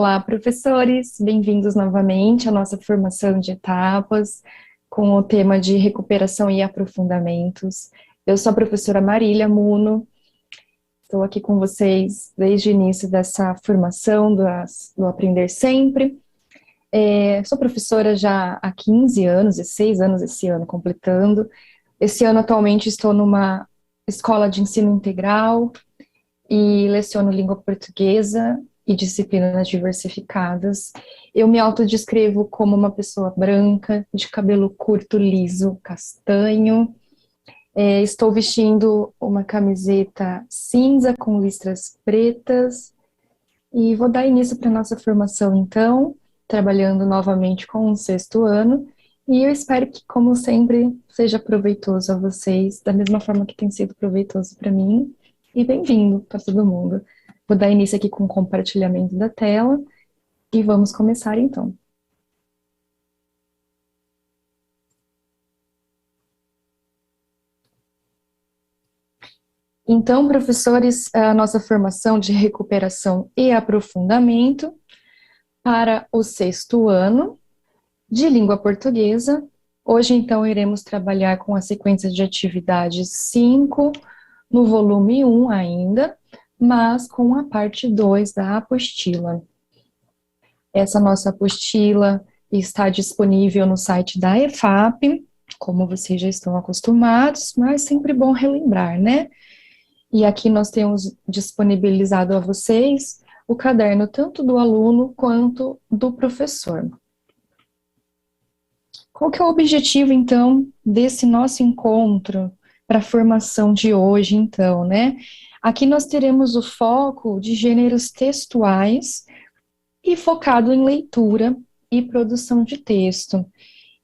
Olá, professores, bem-vindos novamente à nossa formação de etapas com o tema de recuperação e aprofundamentos. Eu sou a professora Marília Muno, estou aqui com vocês desde o início dessa formação do Aprender Sempre. Sou professora já há 15 anos, 16 anos esse ano completando. Esse ano, atualmente, estou numa escola de ensino integral e leciono língua portuguesa e disciplinas diversificadas. Eu me autodescrevo como uma pessoa branca, de cabelo curto, liso, castanho. Estou vestindo uma camiseta cinza com listras pretas e vou dar início para a nossa formação, então, trabalhando novamente com o sexto ano. E eu espero que, como sempre, seja proveitoso a vocês, da mesma forma que tem sido proveitoso para mim. E bem-vindo para todo mundo. Vou dar início aqui com o compartilhamento da tela e vamos começar então. Então, professores, a nossa formação de recuperação e aprofundamento para o sexto ano de língua portuguesa. Hoje, então, iremos trabalhar com a sequência de atividades 5, no volume 1 ainda, mas com a parte 2 da apostila. Essa nossa apostila está disponível no site da EFAP, como vocês já estão acostumados, mas sempre bom relembrar, né? E aqui nós temos disponibilizado a vocês o caderno tanto do aluno quanto do professor. Qual que é o objetivo, então, desse nosso encontro para a formação de hoje, então, né? Aqui nós teremos o foco de gêneros textuais e focado em leitura e produção de texto.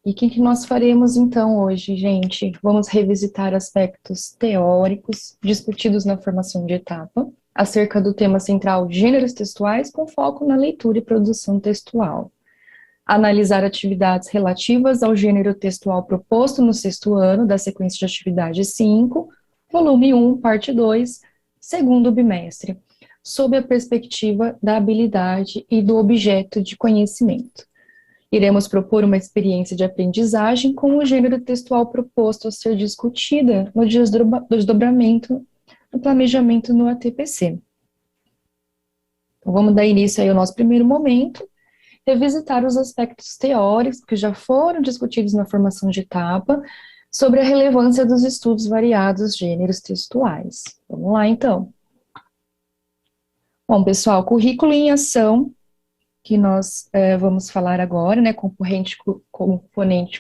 E o que nós faremos, então, hoje, gente? Vamos revisitar aspectos teóricos discutidos na formação de etapa, acerca do tema central gêneros textuais, com foco na leitura e produção textual. Analisar atividades relativas ao gênero textual proposto no sexto ano da sequência de atividade 5, volume 1, parte 2, segundo bimestre, sob a perspectiva da habilidade e do objeto de conhecimento. Iremos propor uma experiência de aprendizagem com o gênero textual proposto a ser discutida no desdobramento do planejamento no ATPC. Então, vamos dar início aí ao nosso primeiro momento, revisitar os aspectos teóricos que já foram discutidos na formação de etapa sobre a relevância dos estudos variados gêneros textuais. Vamos lá, então. Bom, pessoal, currículo em ação, que nós vamos falar agora, né, componente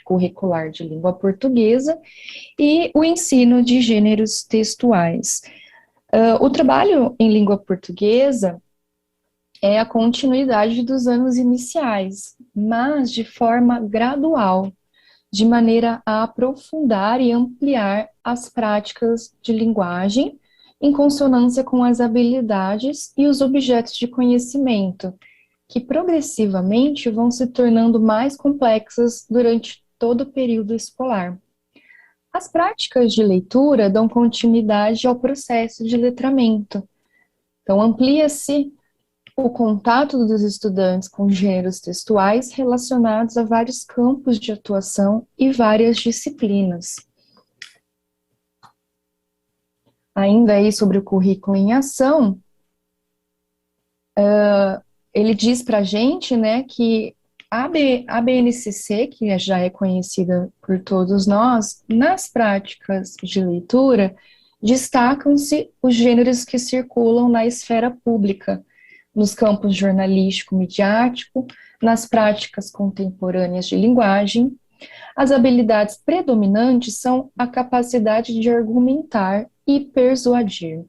curricular de língua portuguesa e o ensino de gêneros textuais. O trabalho em língua portuguesa é a continuidade dos anos iniciais, mas de forma gradual, de maneira a aprofundar e ampliar as práticas de linguagem em consonância com as habilidades e os objetos de conhecimento, que progressivamente vão se tornando mais complexas durante todo o período escolar. As práticas de leitura dão continuidade ao processo de letramento. Então, amplia-se o contato dos estudantes com gêneros textuais relacionados a vários campos de atuação e várias disciplinas. Ainda aí sobre o currículo em ação, ele diz para a gente, né, que a BNCC, que já é conhecida por todos nós, nas práticas de leitura, destacam-se os gêneros que circulam na esfera pública, nos campos jornalístico, midiático, nas práticas contemporâneas de linguagem. As habilidades predominantes são a capacidade de argumentar e persuadir.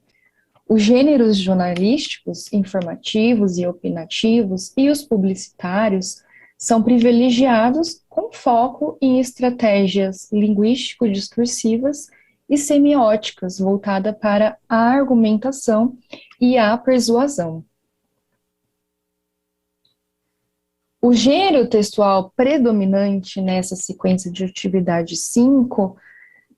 Os gêneros jornalísticos, informativos e opinativos e os publicitários são privilegiados com foco em estratégias linguístico-discursivas e semióticas voltada para a argumentação e a persuasão. O gênero textual predominante nessa sequência de atividade 5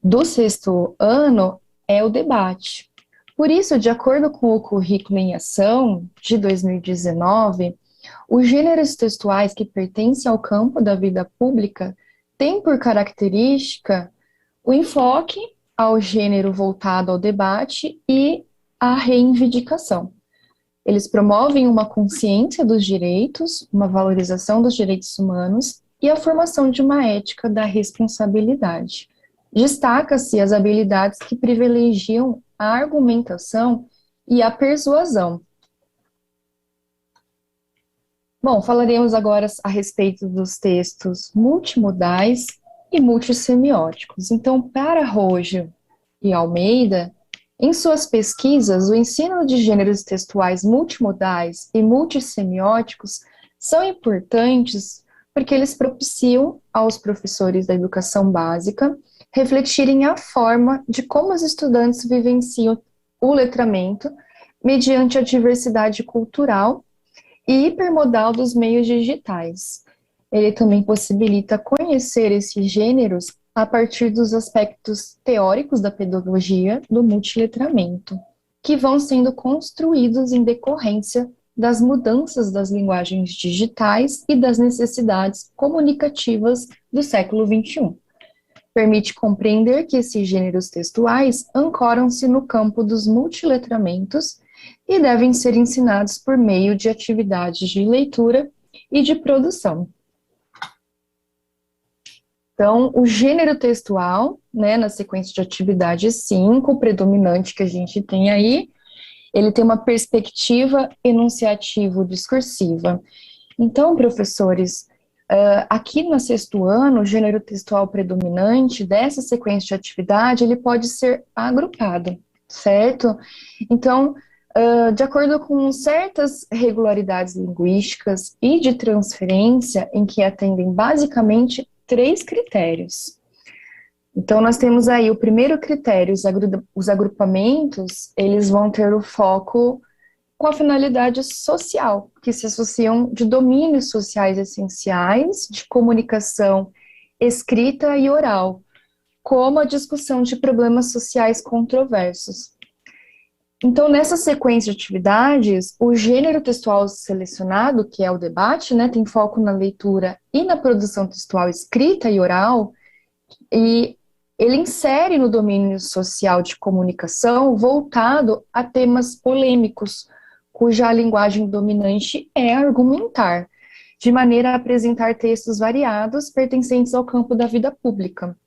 do sexto ano é o debate. Por isso, de acordo com o currículo em ação de 2019, Os gêneros textuais que pertencem ao campo da vida pública têm por característica o enfoque ao gênero voltado ao debate e à reivindicação. Eles promovem uma consciência dos direitos, uma valorização dos direitos humanos e a formação de uma ética da responsabilidade. Destaca-se as habilidades que privilegiam a argumentação e a persuasão. Bom, falaremos agora a respeito dos textos multimodais e multissemióticos. Então, para Rojo e Almeida, em suas pesquisas, o ensino de gêneros textuais multimodais e multissemióticos são importantes porque eles propiciam aos professores da educação básica refletirem a forma de como os estudantes vivenciam o letramento mediante a diversidade cultural e hipermodal dos meios digitais. Ele também possibilita conhecer esses gêneros a partir dos aspectos teóricos da pedagogia do multiletramento, que vão sendo construídos em decorrência das mudanças das linguagens digitais e das necessidades comunicativas do século XXI. Permite compreender que esses gêneros textuais ancoram-se no campo dos multiletramentos e devem ser ensinados por meio de atividades de leitura e de produção. Então, o gênero textual, né, na sequência de atividade 5, o predominante que a gente tem aí, ele tem uma perspectiva enunciativo-discursiva. Então, professores, aqui no sexto ano, o gênero textual predominante dessa sequência de atividade, ele pode ser agrupado, certo? Então, de acordo com certas regularidades linguísticas e de transferência, em que atendem basicamente 3 critérios. Então, nós temos aí o primeiro critério, os agrupamentos, eles vão ter o foco com a finalidade social, que se associam de domínios sociais essenciais, de comunicação escrita e oral, como a discussão de problemas sociais controversos. Então, nessa sequência de atividades, o gênero textual selecionado, que é o debate, né, tem foco na leitura e na produção textual escrita e oral, e ele insere no domínio social de comunicação voltado a temas polêmicos, cuja linguagem dominante é argumentar, de maneira a apresentar textos variados pertencentes ao campo da vida pública.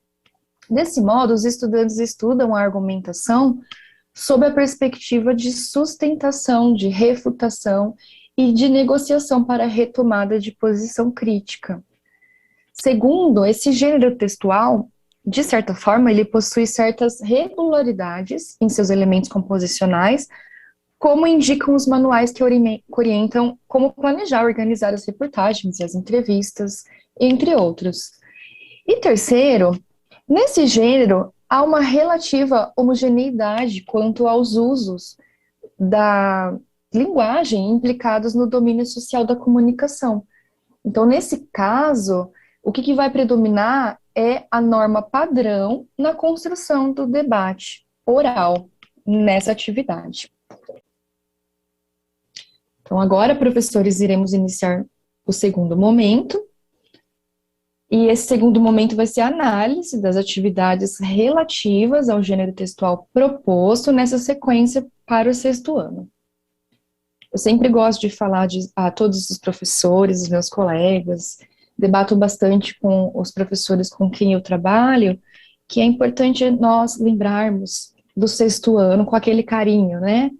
Desse modo, os estudantes estudam a argumentação sob a perspectiva de sustentação, de refutação e de negociação para a retomada de posição crítica. Segundo, esse gênero textual, de certa forma, ele possui certas regularidades em seus elementos composicionais, como indicam os manuais que orientam como planejar, organizar as reportagens e as entrevistas, entre outros. E terceiro, nesse gênero, há uma relativa homogeneidade quanto aos usos da linguagem implicados no domínio social da comunicação. Então, nesse caso, o que vai predominar é a norma padrão na construção do debate oral nessa atividade. Então, agora, professores, iremos iniciar o segundo momento. E esse segundo momento vai ser a análise das atividades relativas ao gênero textual proposto nessa sequência para o sexto ano. Eu sempre gosto de falar a todos os professores, os meus colegas, debato bastante com os professores com quem eu trabalho, que é importante nós lembrarmos do sexto ano com aquele carinho, né?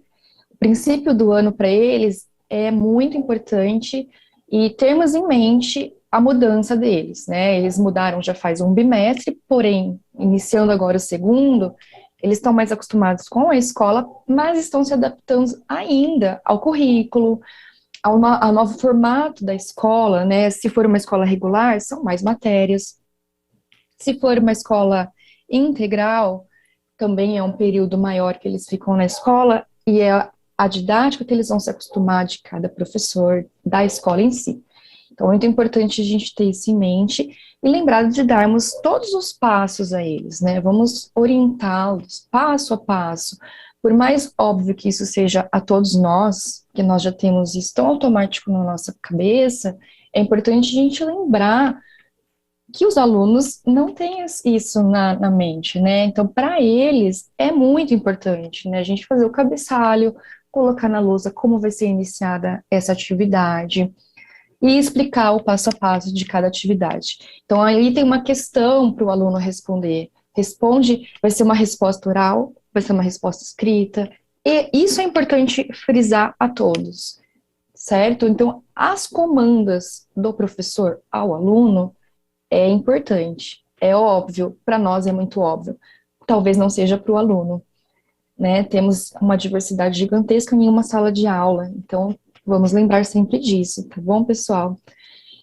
O princípio do ano para eles é muito importante e termos em mente a mudança deles, né? Eles mudaram já faz um bimestre, porém, iniciando agora o segundo, eles estão mais acostumados com a escola, mas estão se adaptando ainda ao currículo, ao novo formato da escola, né? Se for uma escola regular, são mais matérias. Se for uma escola integral, também é um período maior que eles ficam na escola, e é a didática que eles vão se acostumar de cada professor da escola em si. Então, é muito importante a gente ter isso em mente e lembrar de darmos todos os passos a eles, né? Vamos orientá-los passo a passo, Por mais óbvio que isso seja a todos nós, que nós já temos isso tão automático na nossa cabeça, é importante a gente lembrar que os alunos não têm isso na mente, né? Então, para eles, é muito importante, né? A gente fazer o cabeçalho, colocar na lousa como vai ser iniciada essa atividade e explicar o passo a passo de cada atividade. Então, aí tem uma questão para o aluno responder. Responde, vai ser uma resposta oral, vai ser uma resposta escrita, e isso é importante frisar a todos, certo? Então, as comandas do professor ao aluno é importante, é óbvio, para nós é muito óbvio, talvez não seja para o aluno, né? Temos uma diversidade gigantesca em uma sala de aula, então vamos lembrar sempre disso, tá bom, pessoal?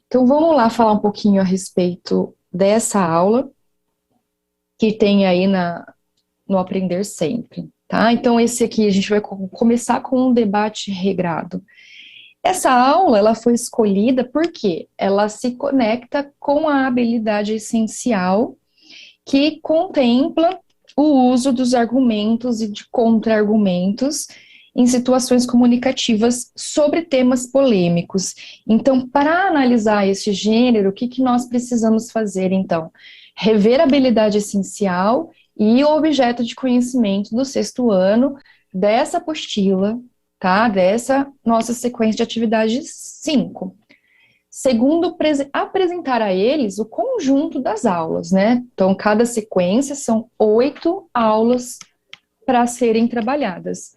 Então vamos lá falar um pouquinho a respeito dessa aula que tem aí no Aprender Sempre, tá? Então esse aqui a gente vai começar com um debate regrado. Essa aula, ela foi escolhida porque ela se conecta com a habilidade essencial que contempla o uso dos argumentos e de contra-argumentos em situações comunicativas sobre temas polêmicos. Então, para analisar esse gênero, o que, que nós precisamos fazer, então? Rever a habilidade essencial e o objeto de conhecimento do sexto ano dessa apostila, tá? Dessa nossa sequência de atividades 5. Segundo, apresentar a eles o conjunto das aulas, né? Então, cada sequência são 8 aulas para serem trabalhadas.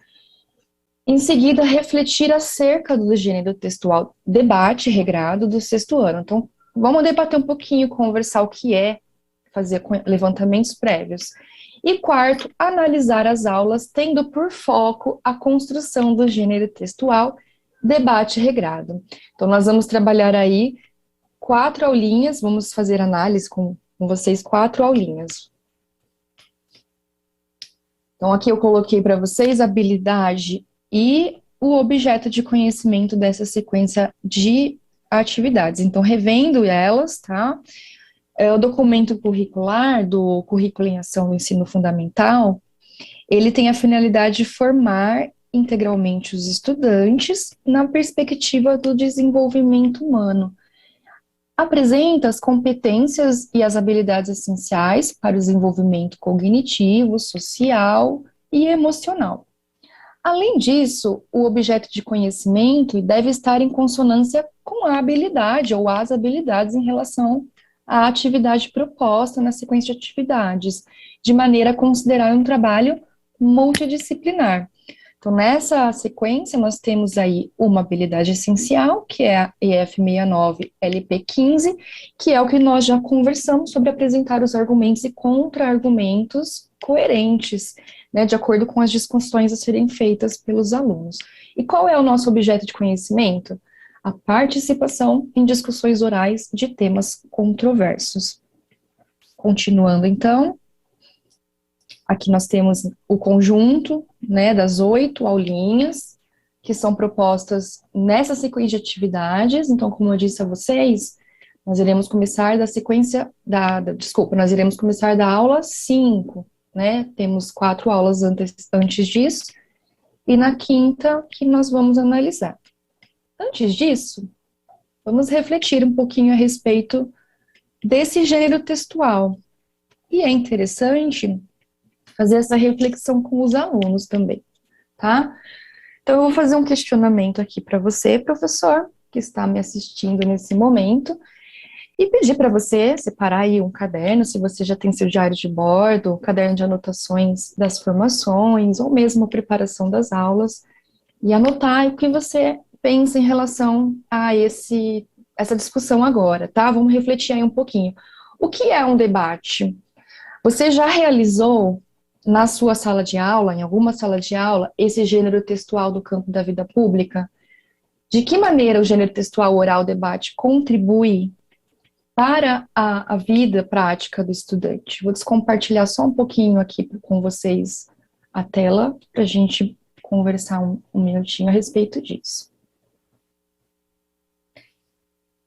Em seguida, refletir acerca do gênero textual, debate regrado do sexto ano. Então, vamos debater um pouquinho, conversar o que é, fazer levantamentos prévios. E quarto, analisar as aulas, tendo por foco a construção do gênero textual, debate regrado. Então, nós vamos trabalhar aí 4 aulinhas, vamos fazer análise com vocês, 4 aulinhas. Então, aqui eu coloquei para vocês a habilidade e o objeto de conhecimento dessa sequência de atividades. Então, revendo elas, tá? O documento curricular do Currículo em Ação do Ensino Fundamental, ele tem a finalidade de formar integralmente os estudantes na perspectiva do desenvolvimento humano. Apresenta as competências e as habilidades essenciais para o desenvolvimento cognitivo, social e emocional. Além disso, o objeto de conhecimento deve estar em consonância com a habilidade ou as habilidades em relação à atividade proposta na sequência de atividades, de maneira a considerar um trabalho multidisciplinar. Então, nessa sequência, nós temos aí uma habilidade essencial, que é a EF 69 LP 15, que é o que nós já conversamos sobre apresentar os argumentos e contra-argumentos coerentes, né, de acordo com as discussões a serem feitas pelos alunos. E qual é o nosso objeto de conhecimento? A participação em discussões orais de temas controversos. Continuando, então, aqui nós temos o conjunto, né, das 8 aulinhas que são propostas nessa sequência de atividades. Então, como eu disse a vocês, nós iremos começar da sequência nós iremos começar da aula 5, né? Temos 4 aulas antes disso, e na quinta que nós vamos analisar. Antes disso, vamos refletir um pouquinho a respeito desse gênero textual. E é interessante fazer essa reflexão com os alunos também, tá? Então, eu vou fazer um questionamento aqui para você, professor, que está me assistindo nesse momento, e pedir para você separar aí um caderno, se você já tem seu diário de bordo, caderno de anotações das formações, ou mesmo a preparação das aulas, e anotar o que você pensa em relação a essa discussão agora, tá? Vamos refletir aí um pouquinho. O que é um debate? Você já realizou na sua sala de aula, em alguma sala de aula, esse gênero textual do campo da vida pública? De que maneira o gênero textual oral debate contribui para a vida prática do estudante? Vou descompartilhar só um pouquinho aqui com vocês a tela, para a gente conversar um minutinho a respeito disso.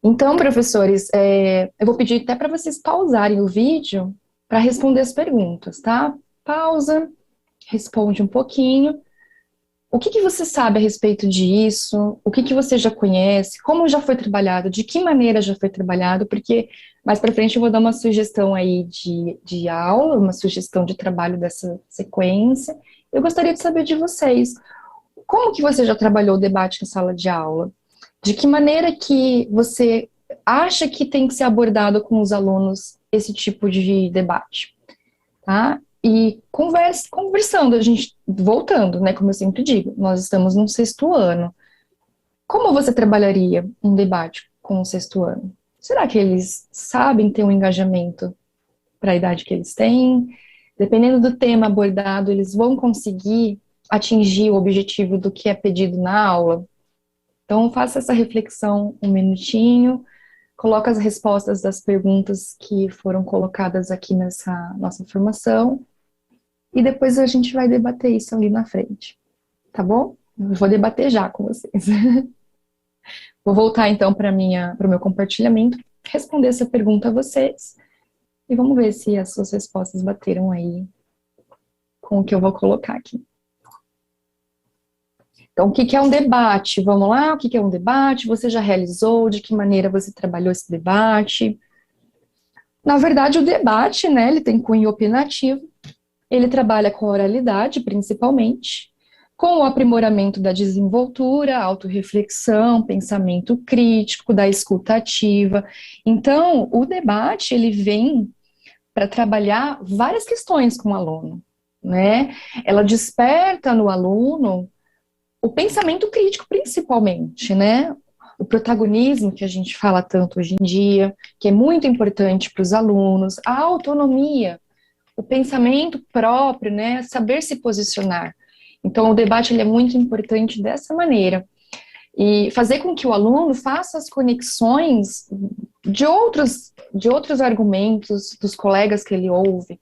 Então, professores, eu vou pedir até para vocês pausarem o vídeo para responder as perguntas, tá? Pausa responde um pouquinho. O que que você sabe a respeito disso? O que que você já conhece? Como já foi trabalhado? De que maneira já foi trabalhado? Porque mais para frente eu vou dar uma sugestão aí de aula, uma sugestão de trabalho dessa sequência. Eu gostaria de saber de vocês. Como que você já trabalhou o debate em sala de aula? De que maneira que você acha que tem que ser abordado com os alunos esse tipo de debate, tá? E conversando, a gente, voltando, né, como eu sempre digo, nós estamos no sexto ano. Como você trabalharia um debate com o sexto ano? Será que eles sabem ter um engajamento para a idade que eles têm? Dependendo do tema abordado, eles vão conseguir atingir o objetivo do que é pedido na aula? Então, faça essa reflexão um minutinho, coloca as respostas das perguntas que foram colocadas aqui nessa nossa formação e depois a gente vai debater isso ali na frente, tá bom? Eu vou debater já com vocês. Vou voltar então para o meu compartilhamento, responder essa pergunta a vocês e vamos ver se as suas respostas bateram aí com o que eu vou colocar aqui. Então, o que que é um debate? Vamos lá, o que que é um debate? Você já realizou? De que maneira você trabalhou esse debate? Na verdade, o debate, né, ele tem cunho opinativo, ele trabalha com oralidade, principalmente, com o aprimoramento da desenvoltura, autorreflexão, pensamento crítico, da escuta ativa. Então, o debate, ele vem para trabalhar várias questões com o aluno, né? Ela desperta no aluno o pensamento crítico, principalmente, né? O protagonismo que a gente fala tanto hoje em dia, que é muito importante para os alunos, a autonomia, o pensamento próprio, né? Saber se posicionar. Então, o debate ele é muito importante dessa maneira. E fazer com que o aluno faça as conexões de outros argumentos, dos colegas que ele ouve,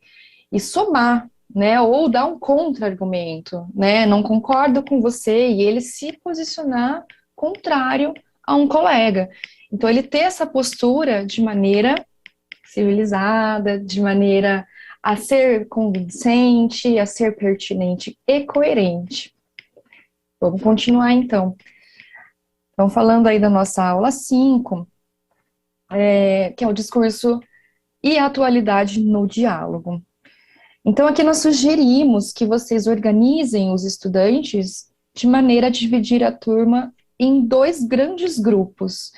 e somar, né, ou dar um contra-argumento, né, não concordo com você, e ele se posicionar contrário a um colega. Então, ele ter essa postura de maneira civilizada, de maneira a ser convincente, a ser pertinente e coerente. Vamos continuar, então. Então, falando aí da nossa aula 5, que é o discurso e a atualidade no diálogo. Então, aqui nós sugerimos que vocês organizem os estudantes de maneira a dividir a turma em dois grandes grupos.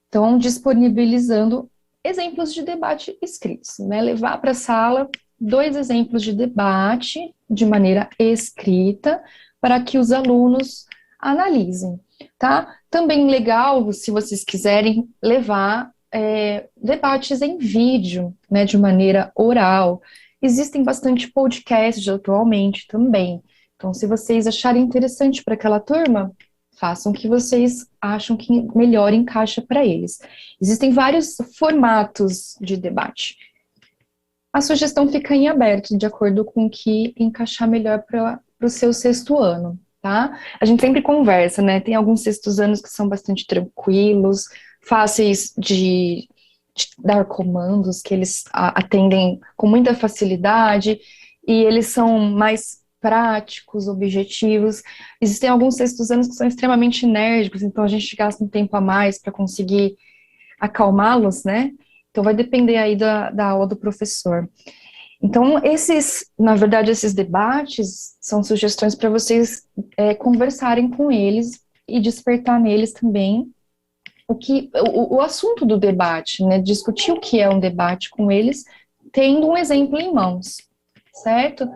Então, disponibilizando exemplos de debate escritos, né? Levar para a sala 2 exemplos de debate de maneira escrita para que os alunos analisem, tá? Também legal, se vocês quiserem, levar debates em vídeo, né, de maneira oral. Existem bastante podcasts atualmente também. Então, se vocês acharem interessante para aquela turma, façam o que vocês acham que melhor encaixa para eles. Existem vários formatos de debate. A sugestão fica em aberto, de acordo com o que encaixar melhor para o seu sexto ano, tá? A gente sempre conversa, né? Tem alguns sextos anos que são bastante tranquilos, fáceis de dar comandos, que eles atendem com muita facilidade, e eles são mais práticos, objetivos. Existem alguns sextos anos que são extremamente enérgicos, então a gente gasta um tempo a mais para conseguir acalmá-los, né? Então vai depender aí da aula do professor. Então, na verdade, esses debates são sugestões para vocês conversarem com eles e despertar neles também o assunto do debate, né? Discutir o que é um debate com eles, tendo um exemplo em mãos, certo?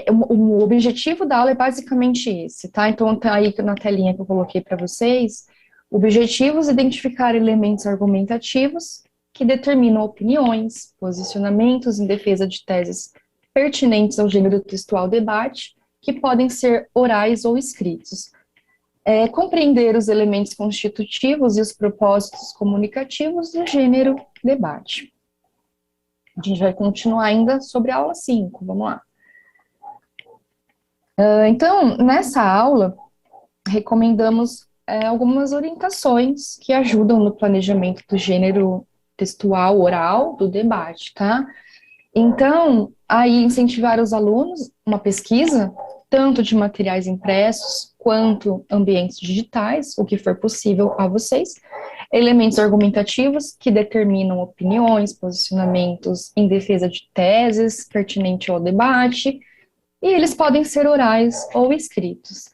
O objetivo da aula é basicamente esse, tá? Então, tá aí na telinha que eu coloquei para vocês, objetivos: identificar elementos argumentativos que determinam opiniões, posicionamentos em defesa de teses pertinentes ao gênero textual debate, que podem ser orais ou escritos. Compreender os elementos constitutivos e os propósitos comunicativos do gênero debate. A gente vai continuar ainda sobre a aula 5, vamos lá. Então, nessa aula, recomendamos algumas orientações que ajudam no planejamento do gênero textual oral do debate, tá? Então, aí incentivar os alunos uma pesquisa, tanto de materiais impressos quanto ambientes digitais, o que for possível a vocês, elementos argumentativos que determinam opiniões, posicionamentos em defesa de teses pertinente ao debate, e eles podem ser orais ou escritos.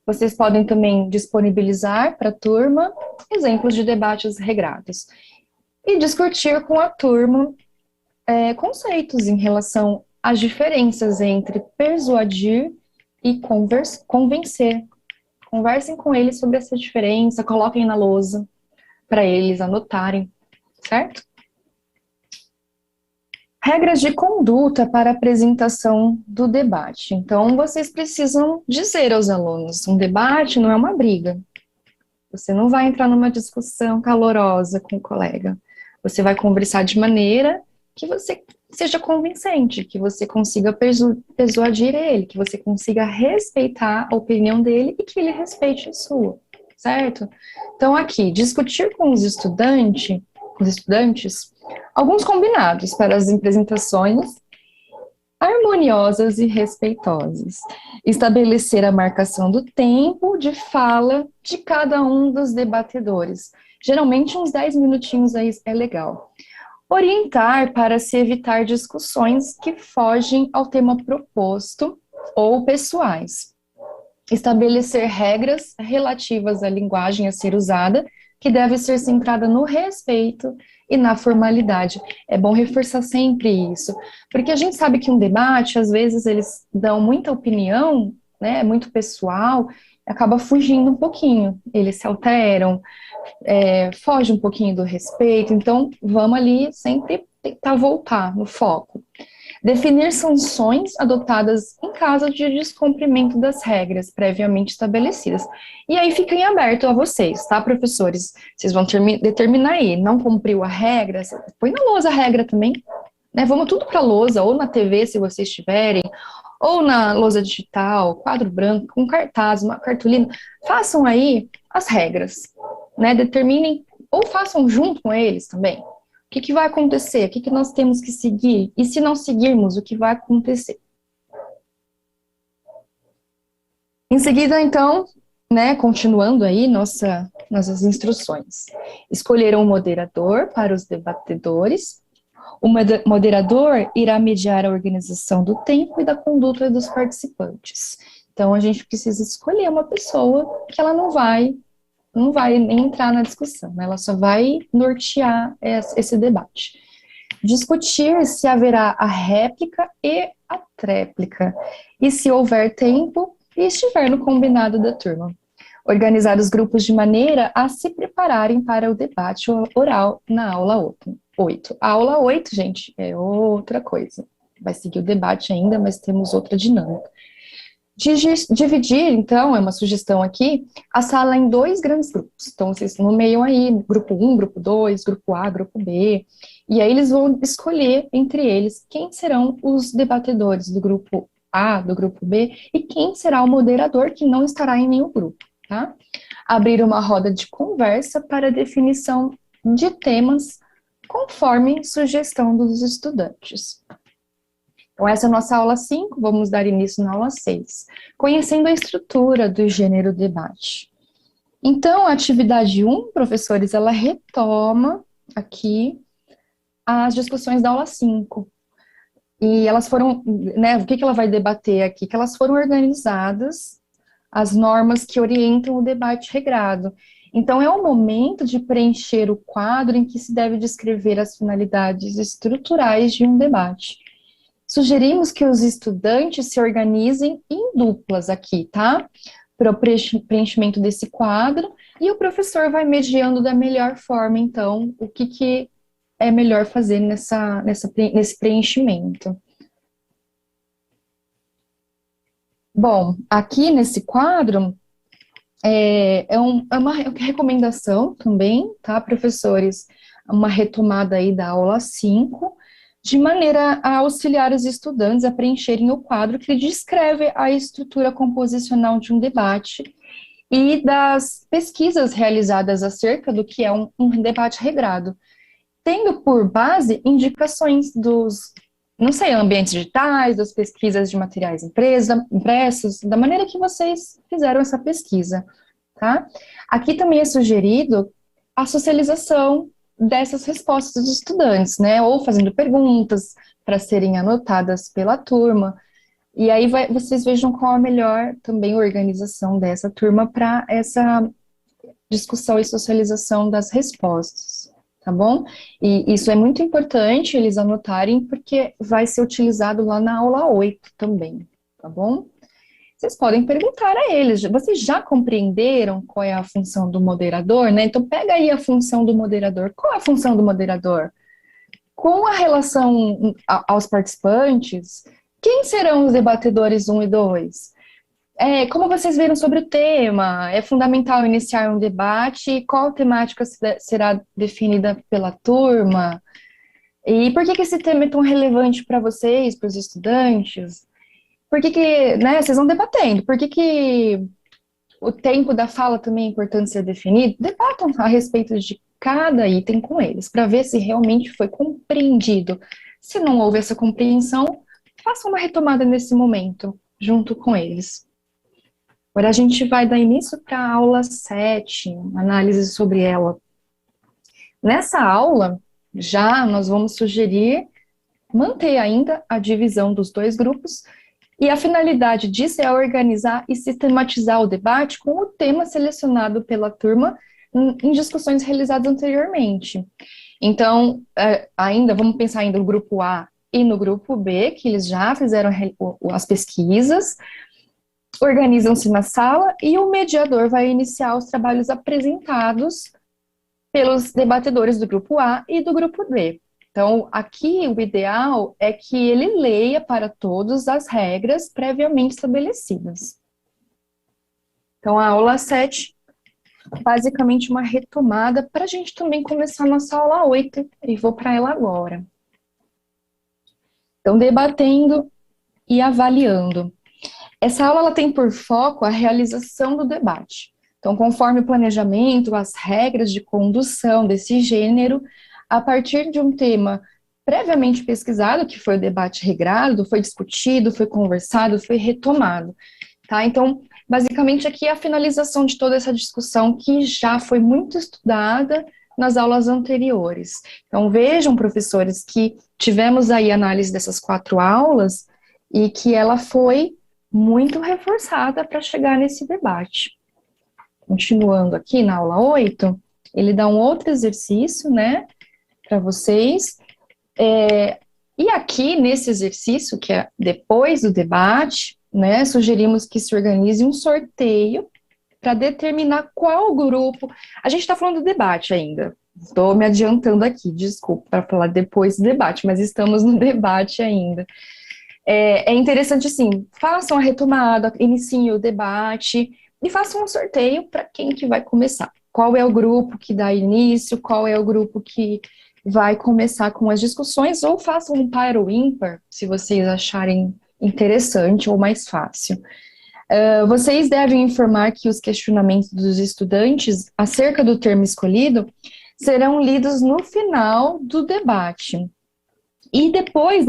Vocês podem também disponibilizar para a turma exemplos de debates regrados e discutir com a turma conceitos em relação às diferenças entre persuadir e convencer. Conversem com eles sobre essa diferença, coloquem na lousa para eles anotarem, certo? Regras de conduta para apresentação do debate. Então, vocês precisam dizer aos alunos, um debate não é uma briga. Você não vai entrar numa discussão calorosa com o colega. Você vai conversar de maneira que você seja convincente, que você consiga persuadir ele, que você consiga respeitar a opinião dele e que ele respeite a sua, certo? Então, aqui, discutir com os estudantes, alguns combinados para as apresentações harmoniosas e respeitosas. Estabelecer a marcação do tempo de fala de cada um dos debatedores. Geralmente uns 10 minutinhos aí é legal. Orientar para se evitar discussões que fogem ao tema proposto ou pessoais. Estabelecer regras relativas à linguagem a ser usada, que deve ser centrada no respeito e na formalidade. É bom reforçar sempre isso, porque a gente sabe que um debate, às vezes, eles dão muita opinião, né, muito pessoal, acaba fugindo um pouquinho, eles se alteram, foge um pouquinho do respeito, então vamos ali sempre tentar voltar no foco. Definir sanções adotadas em caso de descumprimento das regras previamente estabelecidas. E aí fica em aberto a vocês, tá, professores? Vocês vão determinar aí, não cumpriu a regra, põe na lousa a regra também, né? Vamos tudo para a lousa, ou na TV, se vocês tiverem, ou na lousa digital, quadro branco, com cartaz, uma cartolina. Façam aí as regras, né? Determinem, ou façam junto com eles também. O que vai acontecer? O que nós temos que seguir? E se não seguirmos, o que vai acontecer? Em seguida, então, né, continuando aí nossas instruções. Escolher um moderador para os debatedores. O moderador irá mediar a organização do tempo e da conduta dos participantes. Então, a gente precisa escolher uma pessoa que ela não vai nem entrar na discussão, né? Ela só vai nortear esse debate. Discutir se haverá a réplica e a tréplica, e se houver tempo e estiver no combinado da turma. Organizar os grupos de maneira a se prepararem para o debate oral na aula 8. A aula 8, gente, é outra coisa. Vai seguir o debate ainda, mas temos outra dinâmica. Dividir, então, é uma sugestão aqui, a sala em 2 grandes grupos. Então, vocês nomeiam aí grupo 1, grupo 2, grupo A, grupo B, e aí eles vão escolher entre eles quem serão os debatedores do grupo A, do grupo B, e quem será o moderador que não estará em nenhum grupo, tá? Abrir uma roda de conversa para definição de temas conforme sugestão dos estudantes. Então, essa é a nossa aula 5, vamos dar início na aula 6. Conhecendo a estrutura do gênero debate. Então, a atividade 1, professores, ela retoma aqui as discussões da aula 5. E elas foram, né, o que ela vai debater aqui? Que elas foram organizadas, as normas que orientam o debate regrado. Então, é o momento de preencher o quadro em que se deve descrever as finalidades estruturais de um debate. Sugerimos que os estudantes se organizem em duplas aqui, tá? Para o preenchimento desse quadro, e o professor vai mediando da melhor forma, então, o que é melhor fazer nesse preenchimento. Bom, aqui nesse quadro, é uma recomendação também, tá, professores? Uma retomada aí da aula 5, de maneira a auxiliar os estudantes a preencherem o quadro que descreve a estrutura composicional de um debate e das pesquisas realizadas acerca do que é um debate regrado, tendo por base indicações dos não sei, ambientes digitais, das pesquisas de materiais impressos, da maneira que vocês fizeram essa pesquisa, tá? Aqui também é sugerido a socialização dessas respostas dos estudantes, né? Ou fazendo perguntas para serem anotadas pela turma. E aí vocês vejam qual a melhor também organização dessa turma para essa discussão e socialização das respostas, tá bom? E isso é muito importante eles anotarem, porque vai ser utilizado lá na aula 8 também, tá bom? Vocês podem perguntar a eles, vocês já compreenderam qual é a função do moderador, né? Então pega aí a função do moderador. Qual é a função do moderador? Com a relação aos participantes, quem serão os debatedores 1 e 2? Como vocês viram sobre o tema, é fundamental iniciar um debate, qual temática será definida pela turma, e por que esse tema é tão relevante para vocês, para os estudantes? Por que, né, vocês vão debatendo, por que o tempo da fala também é importante ser definido? Debatam a respeito de cada item com eles, para ver se realmente foi compreendido. Se não houve essa compreensão, faça uma retomada nesse momento, junto com eles. Agora a gente vai dar início para a aula 7, análise sobre ela. Nessa aula, já nós vamos sugerir manter ainda a divisão dos dois grupos, e a finalidade disso é organizar e sistematizar o debate com o tema selecionado pela turma em discussões realizadas anteriormente. Então, ainda vamos pensar ainda no grupo A e no grupo B, que eles já fizeram as pesquisas, organizam-se na sala e o mediador vai iniciar os trabalhos apresentados pelos debatedores do grupo A e do grupo B. Então, aqui o ideal é que ele leia para todos as regras previamente estabelecidas. Então, a aula 7, basicamente uma retomada para a gente também começar a nossa aula 8, e vou para ela agora. Então, debatendo e avaliando. Essa aula ela tem por foco a realização do debate. Então, conforme o planejamento, as regras de condução desse gênero, a partir de um tema previamente pesquisado, que foi o debate regrado, foi discutido, foi conversado, foi retomado, tá? Então, basicamente aqui é a finalização de toda essa discussão que já foi muito estudada nas aulas anteriores. Então, vejam, professores, que tivemos aí análise dessas 4 aulas e que ela foi muito reforçada para chegar nesse debate. Continuando aqui na aula 8, ele dá um outro exercício, né, para vocês. E aqui, nesse exercício, que é depois do debate, né, sugerimos que se organize um sorteio para determinar qual grupo. A gente está falando do debate ainda. Estou me adiantando aqui, desculpa, para falar depois do debate, mas estamos no debate ainda. É interessante, assim, façam a retomada, iniciem o debate e façam um sorteio para quem que vai começar. Qual é o grupo que dá início, qual é o grupo que vai começar com as discussões, ou façam um par ou ímpar, se vocês acharem interessante ou mais fácil. Vocês devem informar que os questionamentos dos estudantes acerca do termo escolhido serão lidos no final do debate. E depois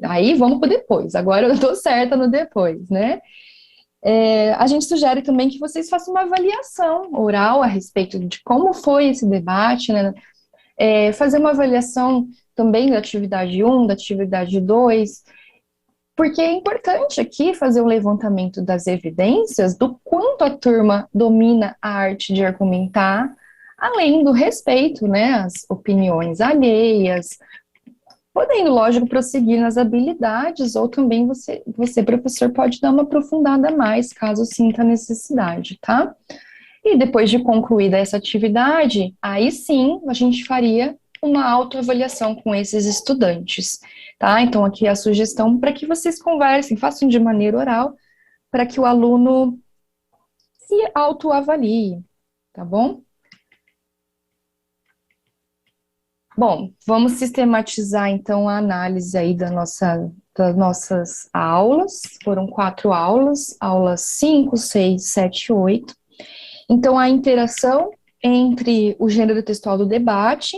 aí vamos para o depois, agora eu estou certa no depois, né? A gente sugere também que vocês façam uma avaliação oral a respeito de como foi esse debate, né? Fazer uma avaliação também da atividade 1, da atividade 2, porque é importante aqui fazer um levantamento das evidências do quanto a turma domina a arte de argumentar, além do respeito, né, às opiniões alheias, podendo, lógico, prosseguir nas habilidades, ou também você, professor, pode dar uma aprofundada a mais, caso sinta necessidade, tá? E depois de concluída essa atividade, aí sim a gente faria uma autoavaliação com esses estudantes, tá? Então aqui é a sugestão para que vocês conversem, façam de maneira oral, para que o aluno se autoavalie, tá bom? Bom, vamos sistematizar então a análise aí das nossas aulas. Foram 4 aulas, aulas 5, 6, 7 e 8. Então, a interação entre o gênero textual do debate,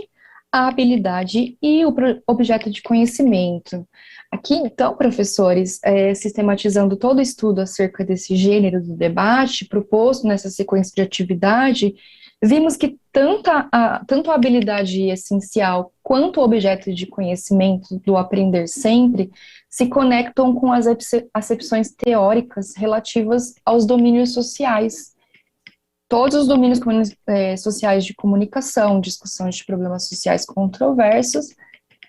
a habilidade e o objeto de conhecimento. Aqui, então, professores, sistematizando todo o estudo acerca desse gênero do debate proposto nessa sequência de atividade, vimos que tanto a habilidade essencial quanto o objeto de conhecimento do aprender sempre se conectam com as acepções teóricas relativas aos domínios sociais. Todos os domínios sociais de comunicação, discussão de problemas sociais controversos,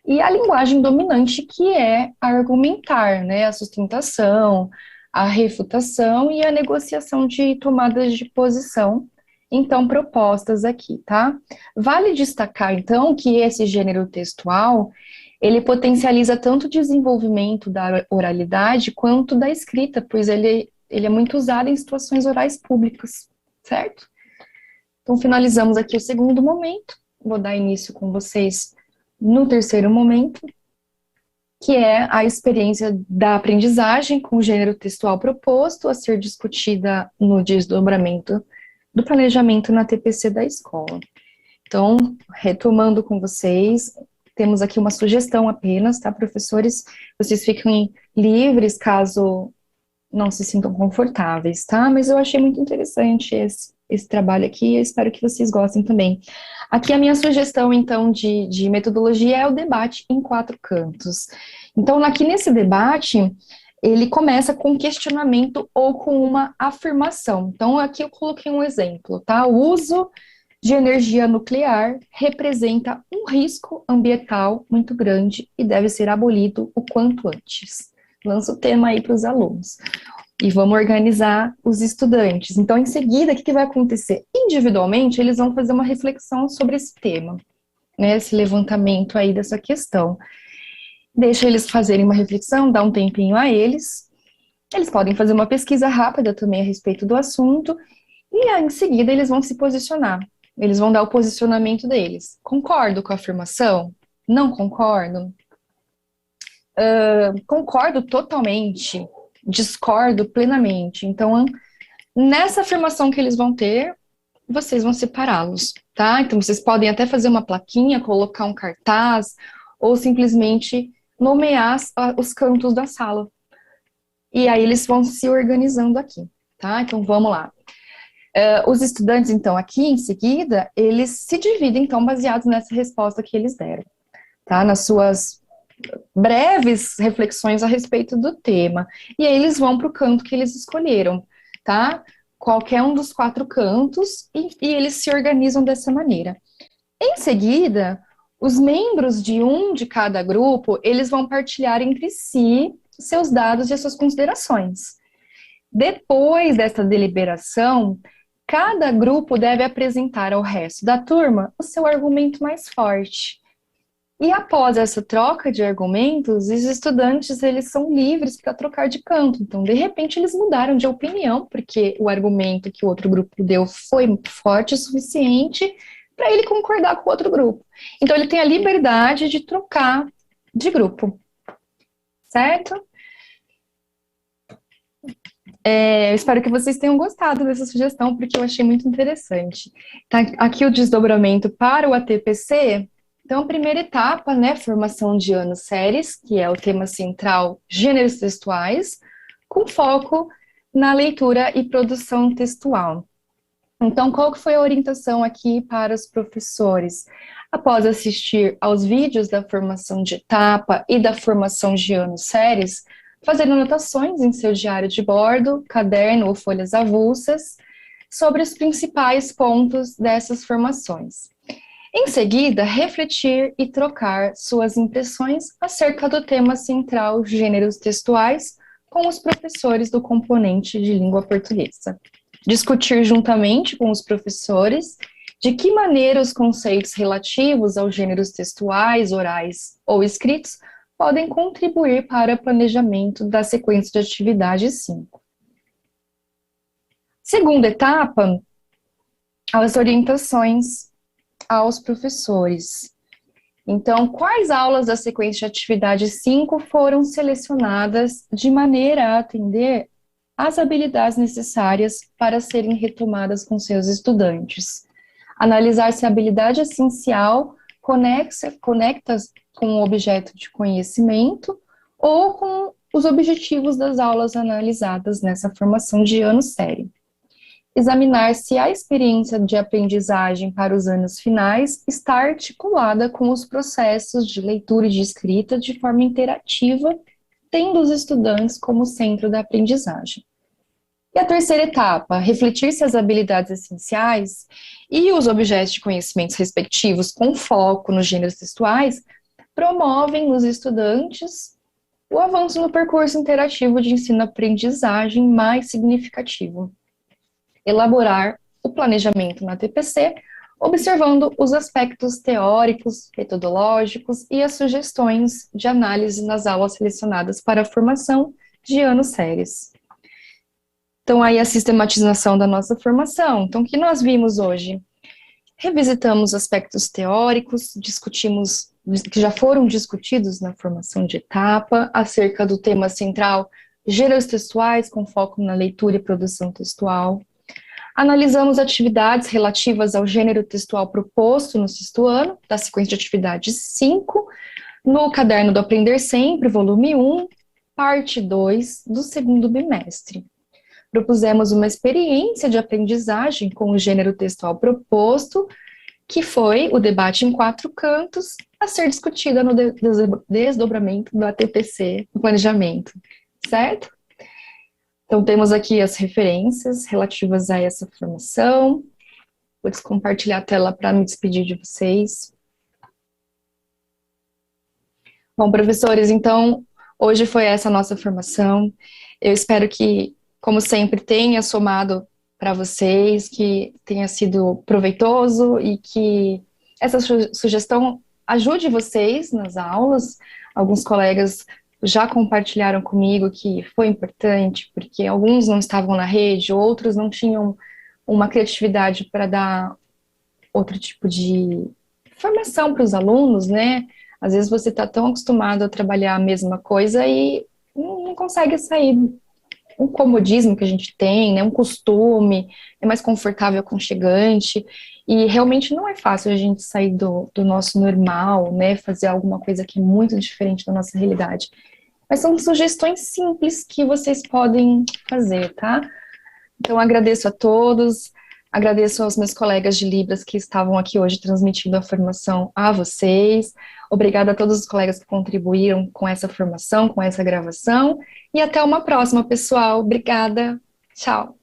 e a linguagem dominante, que é argumentar, né, a sustentação, a refutação e a negociação de tomadas de posição, então, propostas aqui, tá? Vale destacar, então, que esse gênero textual, ele potencializa tanto o desenvolvimento da oralidade quanto da escrita, pois ele é muito usado em situações orais públicas, certo? Então, finalizamos aqui o segundo momento, vou dar início com vocês no terceiro momento, que é a experiência da aprendizagem com o gênero textual proposto a ser discutida no desdobramento do planejamento na TPC da escola. Então, retomando com vocês, temos aqui uma sugestão apenas, tá, professores? Vocês fiquem livres caso não se sintam confortáveis, tá? Mas eu achei muito interessante esse trabalho aqui, e eu espero que vocês gostem também. Aqui a minha sugestão, então, de metodologia é o debate em 4 cantos. Então, aqui nesse debate, ele começa com um questionamento ou com uma afirmação. Então, aqui eu coloquei um exemplo, tá? O uso de energia nuclear representa um risco ambiental muito grande e deve ser abolido o quanto antes. Lança o tema aí para os alunos. E vamos organizar os estudantes. Então, em seguida, o que vai acontecer? Individualmente, eles vão fazer uma reflexão sobre esse tema, né? Esse levantamento aí dessa questão. Deixa eles fazerem uma reflexão, dá um tempinho a eles. Eles podem fazer uma pesquisa rápida também a respeito do assunto. E aí, em seguida, eles vão se posicionar. Eles vão dar o posicionamento deles. Concordo com a afirmação? Não concordo? Concordo totalmente. Discordo plenamente. Então, nessa afirmação que eles vão ter, vocês vão separá-los, tá? Então, vocês podem até fazer uma plaquinha, colocar um cartaz, ou simplesmente nomear os cantos da sala. E aí eles vão se organizando aqui, tá? Então, vamos lá. Os estudantes, então, aqui em seguida, eles se dividem, então, baseados nessa resposta que eles deram, tá? Nas suas breves reflexões a respeito do tema. E aí eles vão para o canto que eles escolheram, tá? Qualquer um dos 4 cantos, e eles se organizam dessa maneira. Em seguida, os membros de cada grupo, eles vão partilhar entre si seus dados e as suas considerações. Depois dessa deliberação, cada grupo deve apresentar ao resto da turma o seu argumento mais forte. E após essa troca de argumentos, os estudantes, eles são livres para trocar de canto. Então, de repente, eles mudaram de opinião, porque o argumento que o outro grupo deu foi forte o suficiente para ele concordar com o outro grupo. Então, ele tem a liberdade de trocar de grupo. Certo? Eu espero que vocês tenham gostado dessa sugestão, porque eu achei muito interessante. Tá aqui o desdobramento para o ATPC. Então, a primeira etapa, né, formação de anos séries, que é o tema central, gêneros textuais, com foco na leitura e produção textual. Então, qual que foi a orientação aqui para os professores? Após assistir aos vídeos da formação de etapa e da formação de anos séries, fazer anotações em seu diário de bordo, caderno ou folhas avulsas, sobre os principais pontos dessas formações. Em seguida, refletir e trocar suas impressões acerca do tema central gêneros textuais com os professores do componente de língua portuguesa. Discutir juntamente com os professores de que maneira os conceitos relativos aos gêneros textuais, orais ou escritos podem contribuir para o planejamento da sequência de atividades 5. Segunda etapa, as orientações aos professores. Então, quais aulas da sequência de atividade 5 foram selecionadas de maneira a atender às habilidades necessárias para serem retomadas com seus estudantes? Analisar se a habilidade essencial conecta com o objeto de conhecimento ou com os objetivos das aulas analisadas nessa formação de ano série. Examinar se a experiência de aprendizagem para os anos finais está articulada com os processos de leitura e de escrita de forma interativa, tendo os estudantes como centro da aprendizagem. E a terceira etapa, refletir se as habilidades essenciais e os objetos de conhecimentos respectivos com foco nos gêneros textuais promovem nos estudantes o avanço no percurso interativo de ensino-aprendizagem mais significativo. Elaborar o planejamento na TPC, observando os aspectos teóricos, metodológicos e as sugestões de análise nas aulas selecionadas para a formação de anos séries. Então, aí a sistematização da nossa formação. Então, o que nós vimos hoje? Revisitamos aspectos teóricos, discutimos, que já foram discutidos na formação de etapa, acerca do tema central, gêneros textuais, com foco na leitura e produção textual. Analisamos atividades relativas ao gênero textual proposto no sexto ano, da sequência de atividades 5, no Caderno do Aprender Sempre, volume 1, parte 2, do segundo bimestre. Propusemos uma experiência de aprendizagem com o gênero textual proposto, que foi o debate em 4 cantos, a ser discutida no desdobramento da TPC, no planejamento, certo? Então, temos aqui as referências relativas a essa formação. Vou compartilhar a tela para me despedir de vocês. Bom, professores, então, hoje foi essa a nossa formação. Eu espero que, como sempre, tenha somado para vocês, que tenha sido proveitoso e que essa sugestão ajude vocês nas aulas. Alguns colegas já compartilharam comigo que foi importante, porque alguns não estavam na rede, outros não tinham uma criatividade para dar outro tipo de formação para os alunos, né? Às vezes você está tão acostumado a trabalhar a mesma coisa e não consegue sair. Um comodismo que a gente tem, né, um costume, é mais confortável, aconchegante, e realmente não é fácil a gente sair do nosso normal, né, fazer alguma coisa que é muito diferente da nossa realidade. Mas são sugestões simples que vocês podem fazer, tá? Então, agradeço a todos, agradeço aos meus colegas de Libras que estavam aqui hoje transmitindo a formação a vocês. Obrigada a todos os colegas que contribuíram com essa formação, com essa gravação. E até uma próxima, pessoal. Obrigada. Tchau.